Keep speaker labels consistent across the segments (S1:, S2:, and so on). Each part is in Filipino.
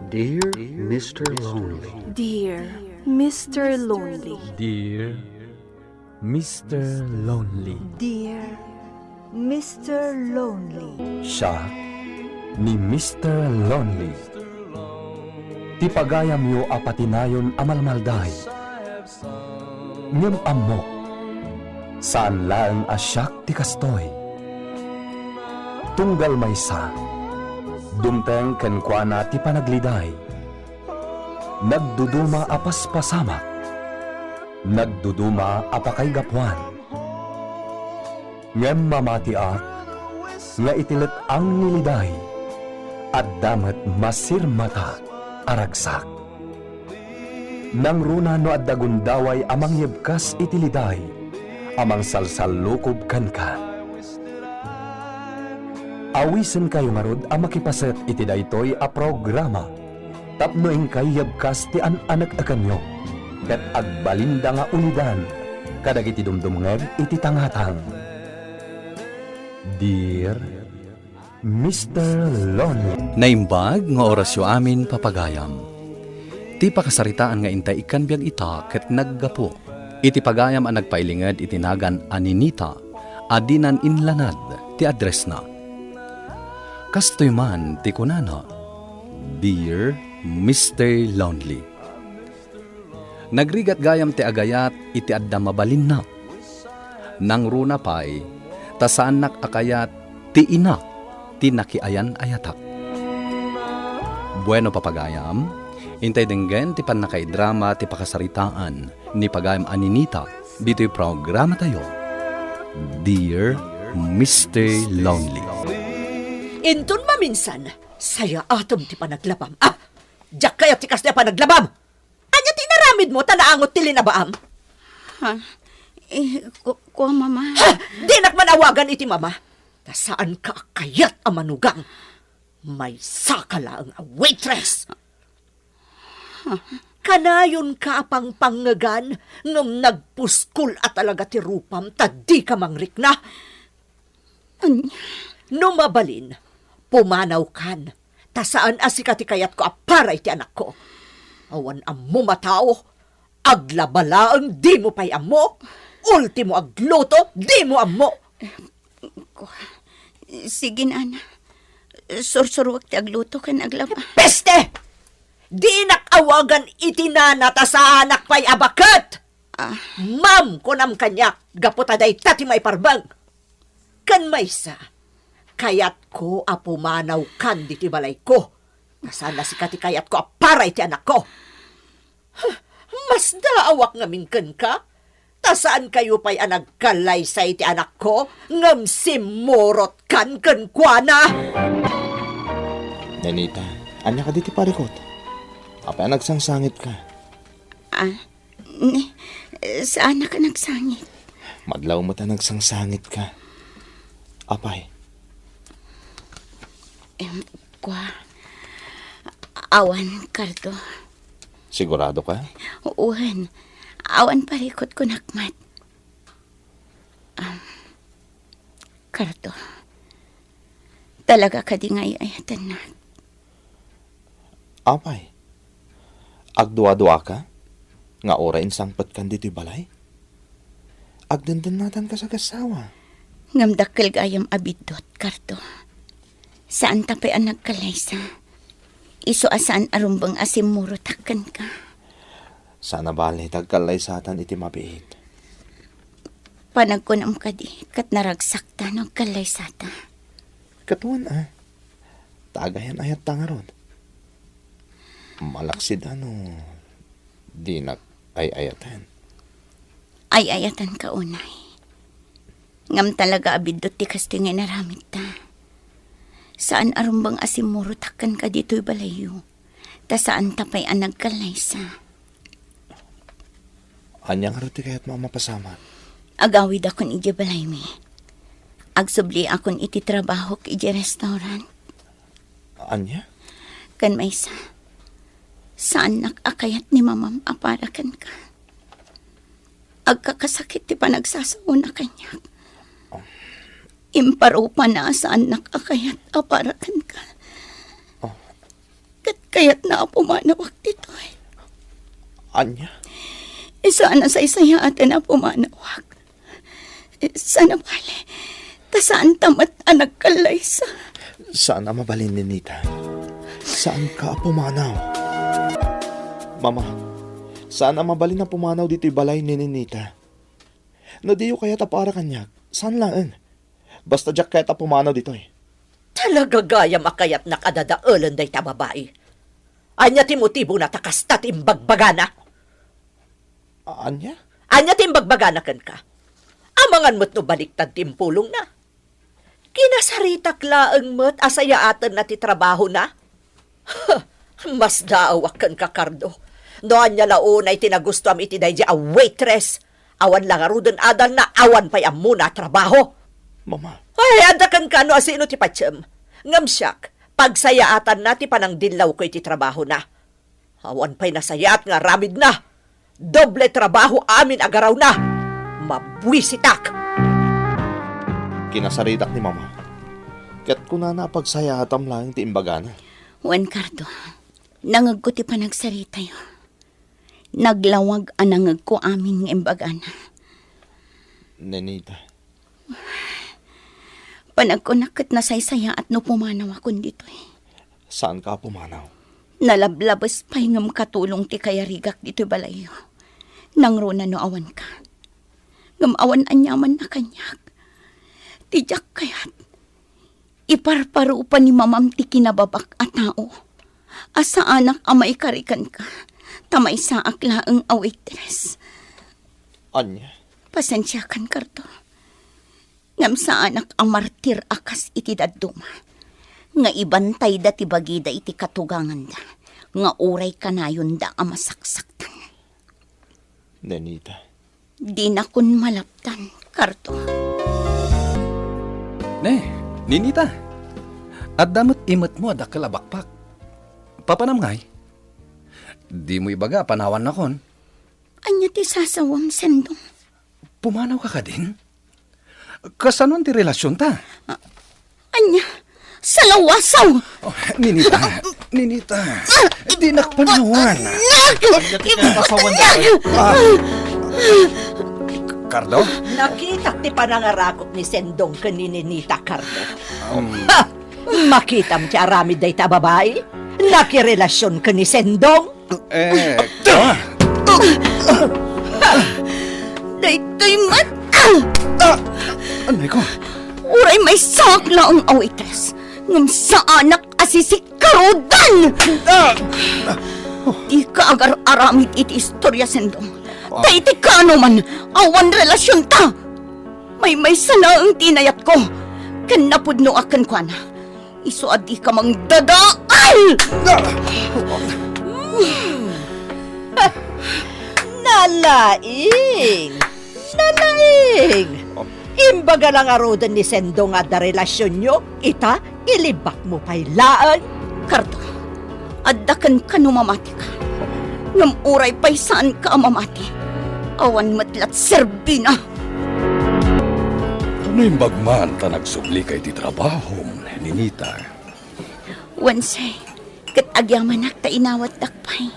S1: Dear Mr. Lonely.
S2: Dear Mr. Lonely.
S3: Dear Mr. Lonely.
S4: Dear Mr. Lonely.
S5: Siya ni Mr. Lonely. Ti pagayam yo apatinayon amalmalday. Ngem amok, saan lang asyak ti kastoy. Tunggal maysa, dumteng kenkwana ti panagliday. Nagduduma apas pasamak, nagduduma apakay gapwan. Ngem mamatiak, nga itilit ang niliday, at damat masirmata aragsak. Nang runa no at dagundaway amang yebkas itiliday, amang salsalukob kan ka. Awisen kayo marod ang makipaset iti daytoy a programa. Tapno kay yebkas ti an-anak akanyo, ket agbalinda nga ulidan, kadag iti dumdumngeg iti tangatang. Dear Mr. Lonely.
S6: Naimbag nga orasyo amin papagayam. Ti pakasaritaan nga intay ikan biyag ita ket naggapo. Iti pagayam ang nagpailingad itinagan aninita, adinan inlanad ti address na. Kastoy man ti kunana, Dear Mr. Lonely. Nagrigat gayam ti agayat iti adda mabalin na. Nang runa pay, tasaan akayat ti ina ti nakiayan ayatak. Bueno papagayam, intay denggen ti panakaidrama ti pakasaritaan ni pagayam aninita dito'y programa tayo. Dear Mr. Lonely.
S7: Intun maminsan, saya atom ti panaglabam. Diyak kaya ti kas ti panaglabam. Anya ti naramid mo, tanaangot ti linabaam.
S4: Kuha mama.
S7: Di nakmanawagan iti mama. Saan ka kayat ang manugang? May sakala ang waitress. Kanayon ka apang pangagan ngam nagpuskul at talaga ti rupam tadi ka mangrik na. Numabalin, pumanaw kan, tasaan asikati kayat ko apara iti anak ko. Awan ammo matao, aglabala ang di mo pay ammo, ultimo agluto, di mo ammo.
S4: Sige na, ana. Sursurwag ti agluto kan aglaba.
S7: Peste! Di nakawagan itinanata sa anak pa'y abakat! Ma'am, kunam kanyak, gaputaday tati may parbang. Kan maysa, kayat ko apumanaw kan di ti balay ko. Nasana si kati kayat ko aparay ti anak ko. Mas daawak ngamin kan ka? Tasaan kayo pa'y anagkalay sa iti anak ko? Ngam simurot kan kuana?
S8: Nanita, anya ka diti parikot? Apa nagsangsangit ka?
S4: Saan ka nagsangit?
S8: Madlaw mo ta nagsangsangit ka. Apay?
S4: Kuha. Awan, Kardo.
S8: Sigurado ka?
S4: Uwan. Awan parikot ko nakmat. Kardo. Talaga ka di nga iayatan na.
S8: Apay? Agdua-dua ka? Nga ora insangpat kan diti balay? Agdandanatan ka sa kasawa.
S4: Ngamdakkel gayam abidot, Kardo. Saan tapay ang nagkalaysa? Iso asaan arumbang asimuro takkan ka.
S8: Sana bali tagkalay satan iti mabiit.
S4: Panagkunam ka di, kat naragsakta nagkalay sata.
S8: Katuan tagayan ayat tangarod. Malaksid di ay ayatan.
S4: Ay ayatan ka unay. Ngam talaga abidot ti kasti nga naramit ta. Saan arumbang asimuro takkan ka dito'y balayo. Ta saan tapay ang nagkalaysa.
S8: Anyang roti kaya't mamapasama.
S4: Agawid akon iti balay mi. Agsubli akon iti trabaho iti restaurant.
S8: Anya?
S4: Kan maysa. Saan nakakayat ni mamam aparakan ka. Agkakasakit ti panagsasaw na kanya. Imparupa na saan nakakayat aparakan ka. Kat Kaya't naapumanawak ditoy.
S8: Anya?
S4: Sana sa isaya atin na pumanawak. Sana bali. Tasaan tamat anak kalaysa.
S8: Saan na mabalin ni Nita? Saan ka pumanaw? Mama, saan na mabalin na pumanaw dito'y balay ni Nita? No diyo kaya tapara kanyak? Saan laan? Basta jak kaya pumanaw dito'y.
S7: Talaga gaya makayat nakadadaulan day ta babae. Anya ti motibo na takas tatimbagbagana.
S8: Anya?
S7: Anya timbagbagana kan ka. Amangan mo't no baliktad timpulong na. Kinasaritak laang mo't asaya atan na ti trabaho na. Mas daawak kan ka, Cardo. Noan niya launay tinagusto am iti day a waitress. Awan lang arudan adal na awan pa'y amuna trabaho.
S8: Mama.
S7: Ay, adakan ka no asino ti patsem. Ngamsyak, pagsayaatan na ti panang dinlaw ko iti trabaho na. Awan pa'y nasayat nga ramid na. Doble trabaho amin agaraw na. Mabwisitak.
S8: Kinasaritak ni Mama. Kat ko na napagsayatam lang ti imbagana.
S4: Juan Cardo, nangag ko ti panagsarita yo. Naglawag anangag ko amin ng imbagana.
S8: Nenita.
S4: Panagkunakit na saysaya at no pumanaw akon dito eh.
S8: Saan ka pumanaw?
S4: Nalablabas pa'y ngam katulong ti kayarigak dito balayo. Nang runa no awan ka. Ngam awan anyaman na kanyak. Tijak kayat. Iparparo pa ni mamam ti kinababak at tao. Asa anak amay karikan ka. Tamay sa aklaang awaitress.
S8: Anya?
S4: Pasensya kan Cardo. Ngam sa anak ang martir akas iti daduma. Nga ibantay da ti bagida iti katugangan da. Nga uray kanayon da ang masaksaktan.
S8: Nenita.
S4: Di na kun malaptan, Cardo.
S6: Ninita. At damot imot mo da kalabakpak. Papanamngay. Di mo ibaga panawan na kon.
S4: Anya ti sasawam sendong.
S6: Pumanaw ka din? Kasanon ti relasyon ta?
S4: Anya, salawasaw.
S6: Oh, Ninita. Di nakpanawan. Cardo?
S7: Nakita ti panangarakot ni Sendong kaninita, Cardo. Ha! Makita mo ti aramid day ta babae? Nakirelasyon ka ni Sendong?
S4: Daytoy mat.
S6: Ano ko?
S4: Uray may sakla ang awaitress. Ngam sa anak asisikarudan. Di ka agar aramid iti istorya sendong. Taiti ka man, awan relasyon ta. May sana ang tinayat ko. Kan napudno akan kwa na. Iso adi ka mang dadaal.
S7: Nalaing! Imbaga lang arudan ni Sendong at da relasyon nyo, ita, ilibak mo pa'y laan.
S4: Cardo, addakan ka no mamati ka. Ngam uray pa'y saan ka mamati. Awan matlat serbina.
S6: Ano yung bagman ta nagsubli kay ti trabaho, Ninita?
S4: Wansay, kat agyaman ta inawat dakpay.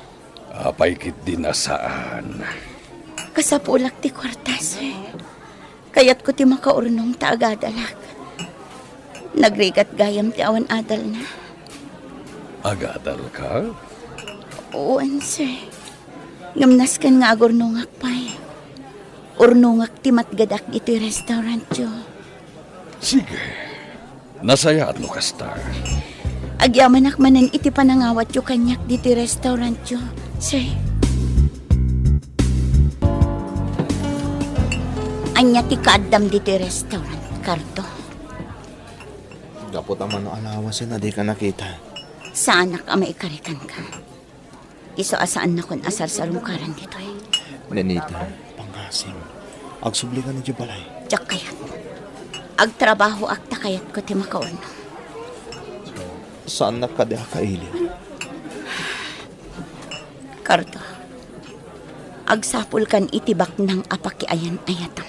S6: Apay kit din asaan.
S4: Kasapulak ti kwartas eh. Kayat ko ti makaurnong ta agadalag. Nagrigat gayam ti awan adal na.
S6: Agadal ka?
S4: Wansay, ngamnas kan nga agurnongak pay. Urnongak ti matgadak iti restaurant yo.
S6: Sige. Nasayaan mo ka, Star.
S4: Agyaman akmanan iti panangawat yo kanyak diti restaurant yo. Sir. Anya ti kaadam diti restaurant, Cardo.
S8: Gapot naman no alawasin na di ka nakita.
S4: Sa anak ama ikarikan ka. Iso asaan na kun asar sa rungkaran dito eh.
S8: Nenita, pangkasim. Agsubli ka na di balay.
S4: Diyak kayat. Agtrabaho akta kayat ko ti makaon.
S8: Saan na ka kailin?
S4: Cardo, agsapul kan itibak ng apakiayan ayatam.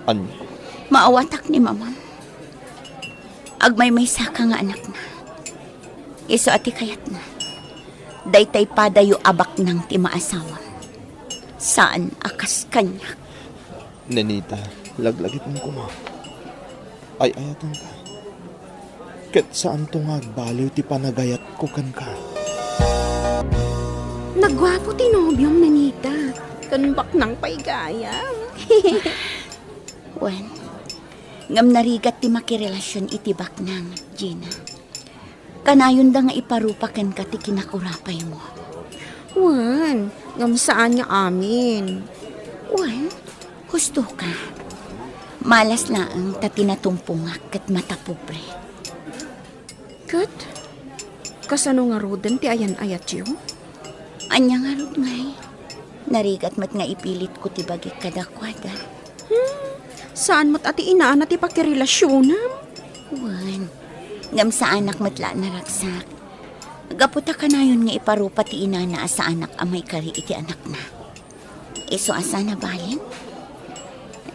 S8: Anya?
S4: Maawatak ni mamam. Agmay may saka nga anak na. Iso ati kayat na. Daytay padayo abak ng ti maasawa. Saan akas kanya?
S8: Nenita, laglagit mo kuma. Ay ayatan ka. Ket saan tungag baliw ti panagayat ko kan ka.
S2: Nagwapo ti nobyong nanita. Kanbak ng paigayang.
S4: Wen, ngam narigat ti makirelasyon itibak ng Gina. Kanayon da nga iparupakan ka ti kinakurapay mo.
S2: Wan, ngam saan niya amin.
S4: Wen, husto ka. Malas laang ta tinatumpungak kat matapobre.
S2: Kat, kasano nga rodan ti ayan-ayat yo?
S4: Anya nga rod ngay. Narigat mat nga ipilit ko ti bagi kadakwada.
S2: Saan mat ati inaan ti pakirelasyonan?
S4: Wen, ngam sa anak matla na ragsak. Gaputa ka na yun nga iparupa ti inana sa anak amay kari iti anak na. Iso asa na balin?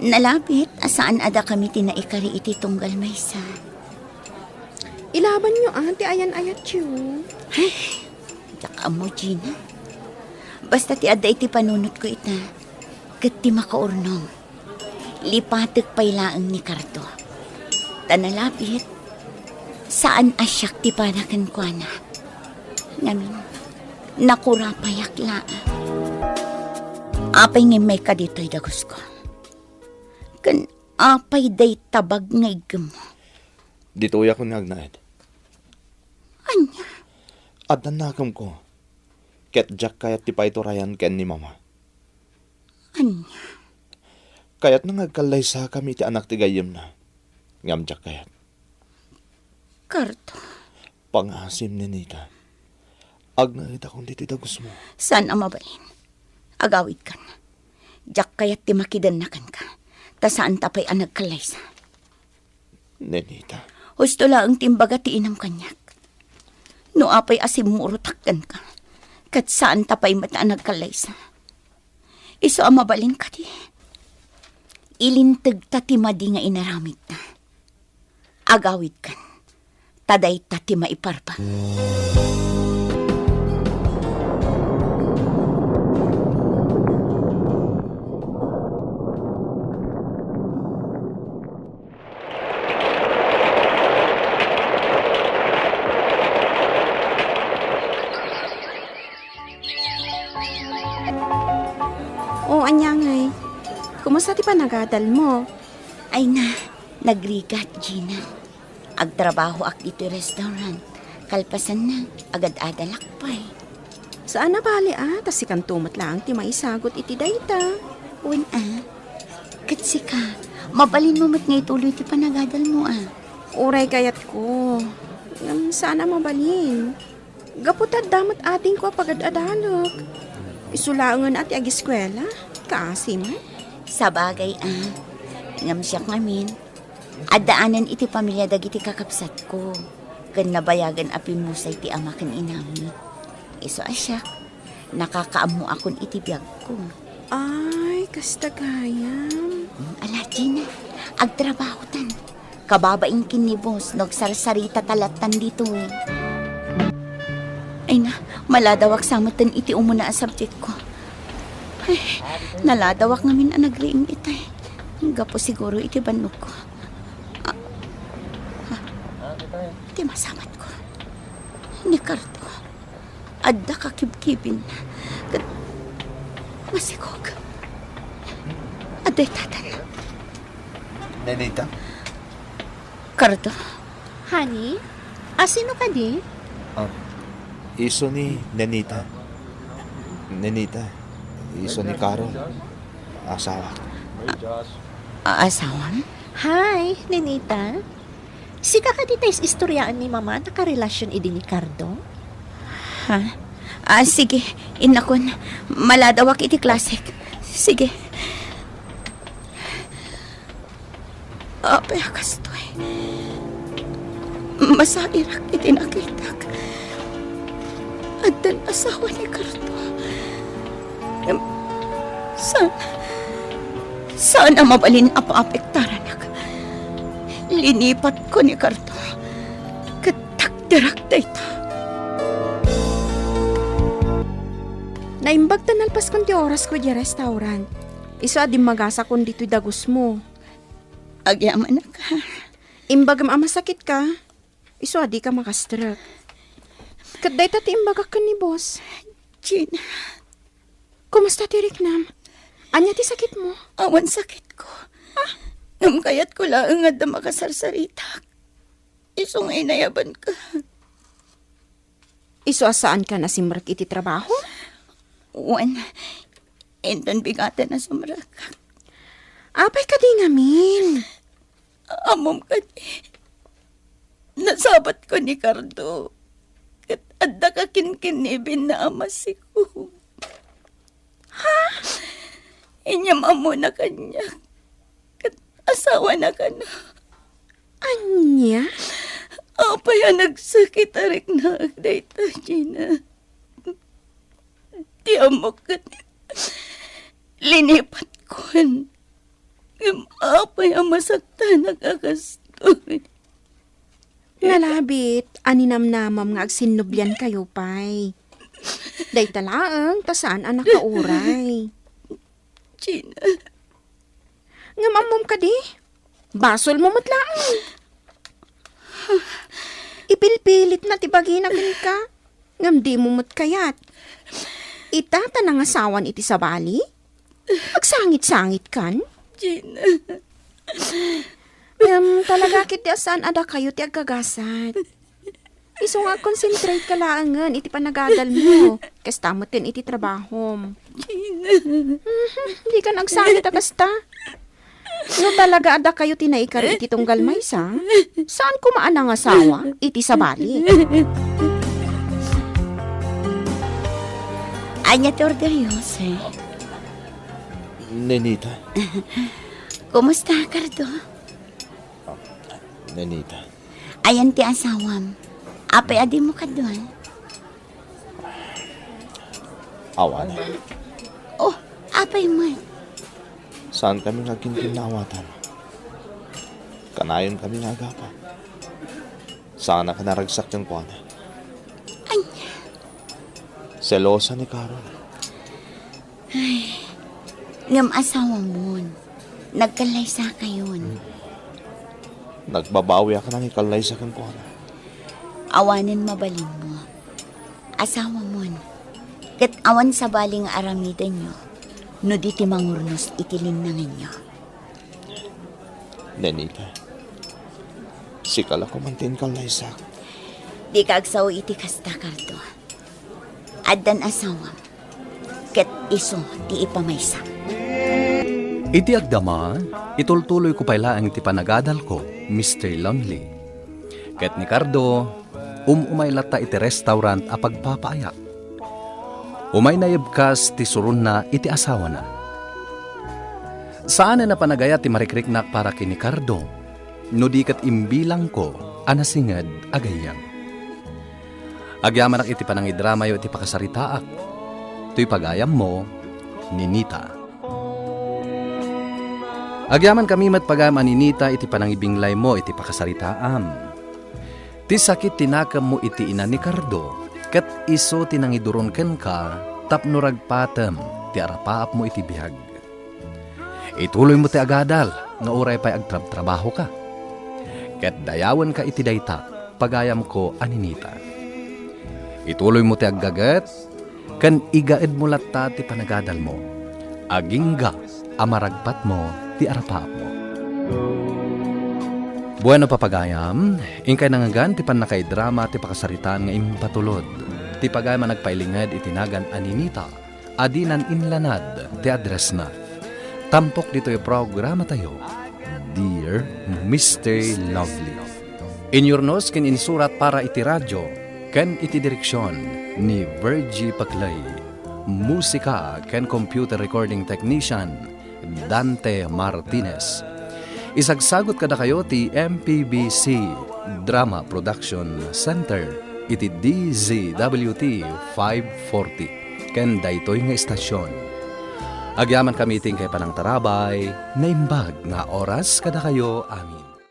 S4: Nalapit asaan ada kami tinaikari iti tunggal maysa.
S2: Ilaban nyo ti ayan-ayat yo.
S4: Taka mo, Gina. Basta ti ada iti panunot ko ita. Kat ti makaurnong. Lipatek pailaang ni Karto. Tanalapit. Saan asyak ti panakan kwa na? Namin, nakurapayak laa. Apay nga may kadito'y dagos ko. Kan apay day tabag nga igam mo.
S8: Dito ko nagnaid.
S4: Anya?
S8: Adan nakam ko. Ket jak kayat ti paiturayan ken ni mama.
S4: Anya?
S8: Kayat na ngagkalay sa kami ti anak ti gayem na. Ngam jak kayat.
S4: Karto,
S8: Pangasim ni Nita. Agnaid akong dito dagos mo.
S4: saan ang mabalin? Agawid ka na. Jak kaya't ti makidanakan ka. Ta saan tapay ang nagkalaysa.
S8: Nenita.
S4: Husto lang timbaga ti inam kanyak. No apay asimmurutakkan ka. Kat saan tapay mata ang nagkalaysa. Iso ang mabalin ka di. Ilintag ta ti madi nga inaramid na. Agawid kan. Taday ta ti maiparpa.
S2: O anyangay, kumusta ti panagadal mo?
S4: Ay na, nagrigat, Gina. Agtrabaho ak dito restaurant. Kalpasan na, agad-ada lakpay.
S2: Saan na bali tas si kantumat lang ti maisagot iti dayta.
S4: Uwan katsi ka, mabalin mo mat nga ituloy ti panagadal mo
S2: Uray kayat ko. Sana mabalin. Gaputad damat ating ko pagad-adalok. Isulaangan ati ag-eskwela. Kaasi man.
S4: Sa bagay ngam siyak ngamin. Adaanan iti pamilya dagiti kakapsat ko. Kan nabayagan api musay ti ama kan inami. Iso asyak, nakakaam mo akon iti biyag ko.
S2: Ay, kasta gayam.
S4: Ala, Gina, agtrabaho tan. Kababaing kinibos, nagsarsarita talatan dito Ay na, maladawak samatan iti umuna ang subject ko. Ay, naladawak ngamin ang nagriing itay. Gapo siguro iti banok ko. Iti masamat ko. Ni Karto. Adda kakibkibin. Masikog. Aday tatan.
S8: Nenita?
S4: Karto.
S9: Honey, asino ka di?
S8: Iso ni Nenita. Nenita. Iso ni Carol. Asawa.
S4: Asawan?
S9: Hi, Nenita. Sika ka di tayo istoryaan ni mama nakarelasyon idi ni Cardo?
S4: Ha? Sige. Inakon. Maladawak iti klasik. Sige. Apay akastoy. Masairak iti nakitak. Addan asawa ni Cardo. Sana mabalin apa-apektaran ako. Linipat ko ni Cardo. Katakdirak dayta.
S2: Naimbag tanalpas kon ti oras ko di restaurant. Iso adim magasa kon dito'y dagos mo.
S4: Agyaman na ka.
S2: Imbagam masakit ka. Iso adi ka makastruk. Kaday tati imbagak ka ni boss.
S4: Gina,
S2: Kumusta ti Riknam? Anya ti sakit mo?
S4: awan sakit ko. Ngam kayat ko lang nga da makasarsaritak. Isong inayaban ka.
S2: Iso asaan ka na simrak iti trabaho?
S4: Wan, enton bigatan na sumrak.
S2: Apay ka di ngamin.
S4: Amom ka di. Nasabat ko ni Cardo. Kat adda ka kinkinibin na amasi ko. Ha? Inyam amo na kanya. Kat asawa na ka na.
S2: Anya?
S4: Apay ang nagsakit arik na agdayta, Gina. Di amo ka linipat ko. Apay ang masakta nagkakastoy.
S2: Nalabit, aninam-namam nga agsinubyan kayo, pay. Day talaang, tasaan anak ka uray.
S4: Gina,
S2: Ngamamom ka di. Basol mo matlaan. Ipilpilit na tibaginakin ka. Ngam di mo kayat. Itata nang asawan iti sa bali? Agsangit-sangit kan?
S4: Gina.
S2: Talaga kiti asan ada kayo ti agagasat. Iso nga concentrate ka laangan iti panagadal mo. Kastamutin iti trabahom. Hindi ka nagsangit kasta. No talaga ada kayo tinaikar iti tunggal maysa. Saan kumaan ang asawa? Iti sa bali.
S4: Anya te orderyos, eh.
S8: Nenita,
S4: Kumusta, Cardo?
S8: Nenita.
S4: Ayan ti asawam. Apay adi mo ka doon.
S8: Awan.
S4: Oh, apay man.
S8: Saan kami nga kinawatan? Kanayon kami nga agapa. Sana ka naragsak yung kuwana.
S4: Anya.
S8: Selosa ni Carol.
S4: Ngam asawa mo. Nagkalay sa kayon.
S8: Nagbabawi ako ng ikalay sa kang kuwana.
S4: Awanin mabalin mo. Asawa mo. Kat awan sa baling aramidan nyo. No di ti mangurnos itilinangan nyo.
S8: Nenita, sikala ko mantin kalay sa.
S4: Di ka agsaw iti kasta, Cardo. Addan asawam. Kat iso ti ipamaysa.
S6: Iti agdama, itultuloy ko pailaang iti panagadal ko, Mr. Lonely. Ket ni Cardo, umaylata iti restaurant a pagpapaayak. Umay na yabkas ti surun na iti asawa na. Saan na panagaya ti marikriknak para kini Cardo, no di kat imbilang ko, anasingad agayang. Agyaman ak iti panangidrama yo iti pakasaritaak. To'y pagayam mo, Ninita. Agyaman kami mat pagayam Ninita iti panangibinglay mo iti pakasaritaam. Ti sakit tinakam mo iti ina ni Cardo, kat iso tinangiduron ken ka, tapno ragpatem, ti arapaap mo iti bihag. Ituloy mo ti agadal, nga uray pa'y agtrabaho ka. Kat dayawan ka iti dayta, pagayam ko Ninita. Ituloy mo ti aggagat, kan igaed mo latta ti panagadal mo. Agingga, amaragpat mo, ti arapaap mo. Bueno papagayam, ingkay nangagan ti panakaidrama ti pakasaritaan nga impatulod. Ti pagayam nagpailingad itinagan Ninita, adinan inlanad ti address na. Tampok dito yung programa tayo, Dear Mr. Lovely. Inyornos ken insurat para iti radyo, ken iti direksyon ni Virgie Paclay. Musika ken computer recording technician, Dante Martinez. Isagsagot kada kayo ti MPBC Drama Production Center iti DZWT 540 ken daytoy nga istasyon. Agyaman kami ting kay panang tarabay na imbag nga oras kada kayo amin.